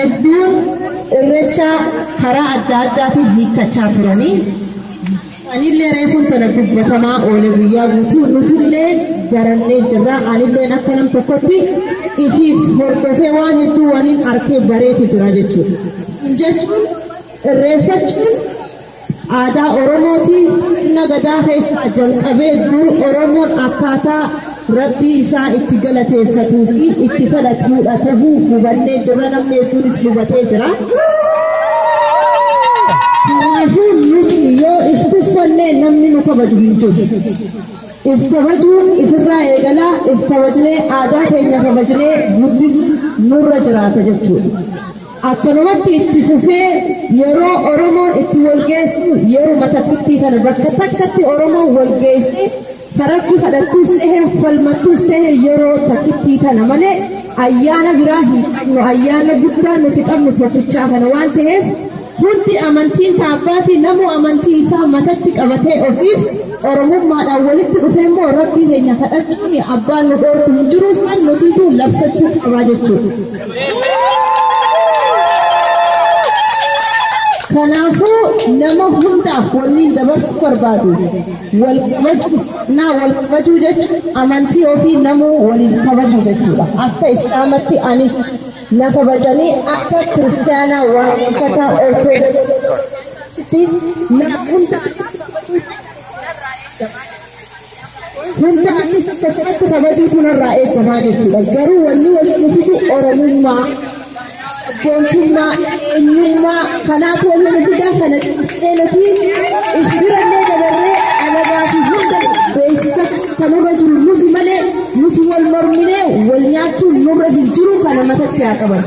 heddun irrecha karaa adda addaatiin hiikkachaa turanii anillee reefuun tana dubbatamaa oole guyyaa guutuu nutullee barannee jirra anillee akka nam tokkotti ifiif hordofee waan hedduu waniin arkee bareetu jira jechuun irreeffachuun aadaa Oromooti sirna gadaa keessaa jalqabee dur Oromoon akkaataa rabbii isaa itti galateeffatuu fi itti kadhatuudha ta'uu hubannee jirra namni hedduunis hubatee jira. Kanaafuu nuti yoo iftuffannee namni nu kabaju hin jiru. If kabajuun ifirraa eegalaa if kabajnee aadaa keenya kabajnee guddisni nurra jiraata jechuudha. Akkanumatti itti fufee yeroo Oromoon itti walgeessu yeroo matakittii kana bakka takkatti Oromoon walgeessee karatti kadhattuus ta'e falmattuus ta'e yeroo takkittii kana malee ayyaana biraa hin qabnu ayyaana guddaa nuti qabnu tokkichaa kana waan ta'eef hundi amantiin taabbaatii namu amantii isaa matatti qabatee ofiif Oromummaadhaan walitti dhufee immoo rabbii keenya kadhachuun abbaan nu dhoorku hin jiru san nutiitu labsachuu qabaa jechuudha. Kanaafuu nama hundaaf wanni dabarsuu barbaadu wal kabajuu jechuun amantii ofii namuu waliin kabajuu jechuudha. Akka Islaamatti anis na kabajanii akka Kiristaanaa waaqeffataa Ortodoksii na hunda anis akkasumatti kabajuutu narraa eegamaa jechuudha. Garuu wanni waliin dhufitu Oromummaa Kontumma eenyummaa kanaaf waliin fidaa kana cimseenoti ifbirannee dabarree alagaa fi hunda beeksisa kanarra jiru nuti malee nuti wal morminee wal nyaachuun nurra hin jiru kana matatti haa qaban.